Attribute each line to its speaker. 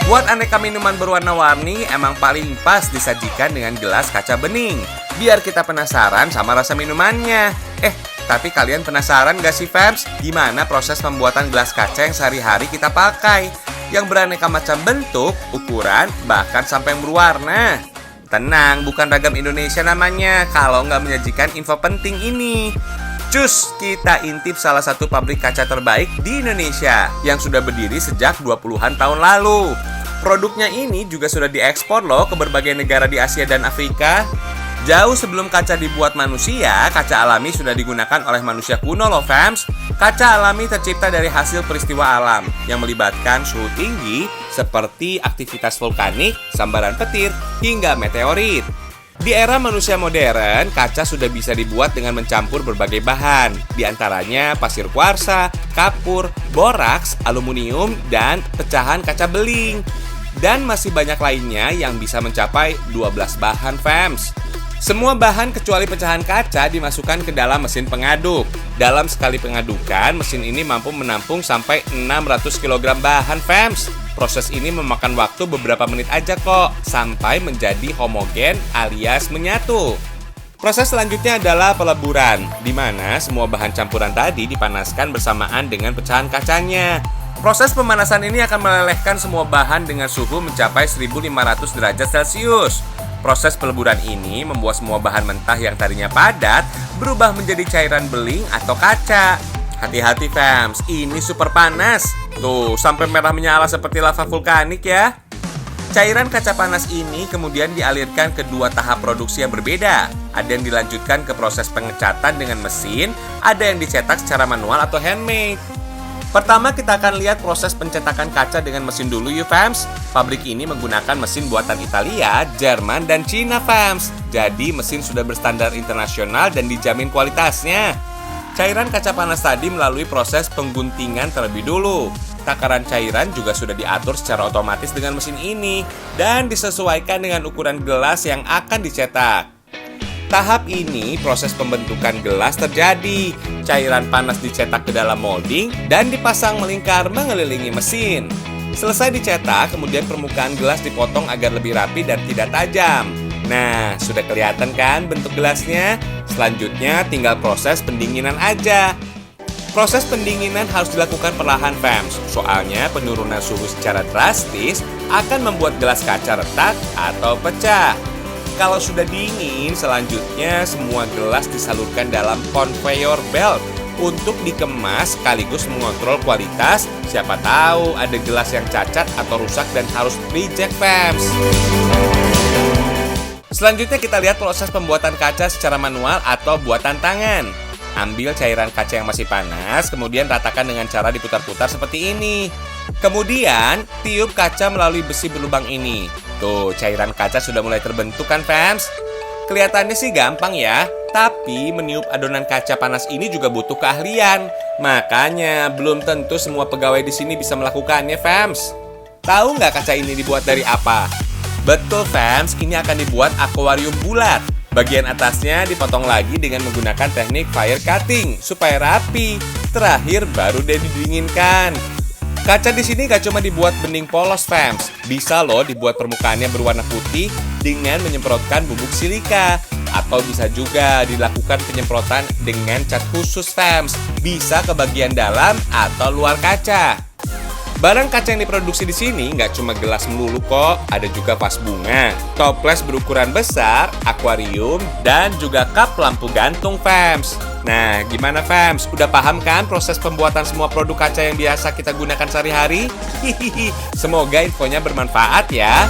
Speaker 1: Buat aneka minuman berwarna-warni emang paling pas disajikan dengan gelas kaca bening. Biar kita penasaran sama rasa minumannya. Tapi kalian penasaran gak sih fams? Gimana proses pembuatan gelas kaca yang sehari-hari kita pakai? Yang beraneka macam bentuk, ukuran, bahkan sampai yang berwarna. Tenang, bukan ragam Indonesia namanya kalau nggak menyajikan info penting ini. Cus, kita intip salah satu pabrik kaca terbaik di Indonesia yang sudah berdiri sejak 20-an tahun lalu. Produknya ini juga sudah diekspor loh ke berbagai negara di Asia dan Afrika. Jauh sebelum kaca dibuat manusia, kaca alami sudah digunakan oleh manusia kuno loh fams. Kaca alami tercipta dari hasil peristiwa alam yang melibatkan suhu tinggi seperti aktivitas vulkanik, sambaran petir, hingga meteorit. Di era manusia modern, kaca sudah bisa dibuat dengan mencampur berbagai bahan, di antaranya pasir kuarsa, kapur, boraks, aluminium, dan pecahan kaca beling. Dan masih banyak lainnya yang bisa mencapai 12 bahan fams. Semua bahan kecuali pecahan kaca dimasukkan ke dalam mesin pengaduk. Dalam sekali pengadukan, mesin ini mampu menampung sampai 600 kg bahan fams. Proses ini memakan waktu beberapa menit aja kok, sampai menjadi homogen alias menyatu. Proses selanjutnya adalah peleburan, di mana semua bahan campuran tadi dipanaskan bersamaan dengan pecahan kacanya. Proses pemanasan ini akan melelehkan semua bahan dengan suhu mencapai 1500 derajat Celcius. Proses peleburan ini membuat semua bahan mentah yang tadinya padat berubah menjadi cairan beling atau kaca. Hati-hati fams, ini super panas. Tuh, sampai merah menyala seperti lava vulkanik ya. Cairan kaca panas ini kemudian dialirkan ke dua tahap produksi yang berbeda. Ada yang dilanjutkan ke proses pengecatan dengan mesin, ada yang dicetak secara manual atau handmade. Pertama kita akan lihat proses pencetakan kaca dengan mesin dulu yuk fams. Pabrik ini menggunakan mesin buatan Italia, Jerman, dan Cina fams. Jadi mesin sudah berstandar internasional dan dijamin kualitasnya. Cairan kaca panas tadi melalui proses pengguntingan terlebih dulu. Takaran cairan juga sudah diatur secara otomatis dengan mesin ini dan disesuaikan dengan ukuran gelas yang akan dicetak. Tahap ini proses pembentukan gelas terjadi. Cairan panas dicetak ke dalam molding dan dipasang melingkar mengelilingi mesin. Selesai dicetak, kemudian permukaan gelas dipotong agar lebih rapi dan tidak tajam. Nah, sudah kelihatan kan bentuk gelasnya? Selanjutnya tinggal proses pendinginan aja. Proses pendinginan harus dilakukan perlahan fams. Soalnya penurunan suhu secara drastis akan membuat gelas kaca retak atau pecah. Kalau sudah dingin, selanjutnya semua gelas disalurkan dalam conveyor belt untuk dikemas sekaligus mengontrol kualitas. Siapa tahu ada gelas yang cacat atau rusak dan harus reject fams. Selanjutnya kita lihat proses pembuatan kaca secara manual atau buatan tangan. Ambil cairan kaca yang masih panas, kemudian ratakan dengan cara diputar-putar seperti ini. Kemudian tiup kaca melalui besi berlubang ini. Tuh, cairan kaca sudah mulai terbentuk kan fams? Kelihatannya sih gampang ya, tapi meniup adonan kaca panas ini juga butuh keahlian. Makanya belum tentu semua pegawai di sini bisa melakukannya fams. Tahu nggak kaca ini dibuat dari apa? Betul fams, ini akan dibuat akuarium bulat. Bagian atasnya dipotong lagi dengan menggunakan teknik fire cutting supaya rapi. Terakhir baru deh didinginkan. Kaca di sini gak cuma dibuat bening polos fams, bisa loh dibuat permukaannya berwarna putih dengan menyemprotkan bubuk silika. Atau bisa juga dilakukan penyemprotan dengan cat khusus fams, bisa ke bagian dalam atau luar kaca. Barang kaca yang diproduksi di sini nggak cuma gelas melulu kok, ada juga vas bunga, toples berukuran besar, akuarium, dan juga cup lampu gantung fams. Nah, gimana fams? Udah paham kan proses pembuatan semua produk kaca yang biasa kita gunakan sehari-hari? Semoga infonya bermanfaat ya.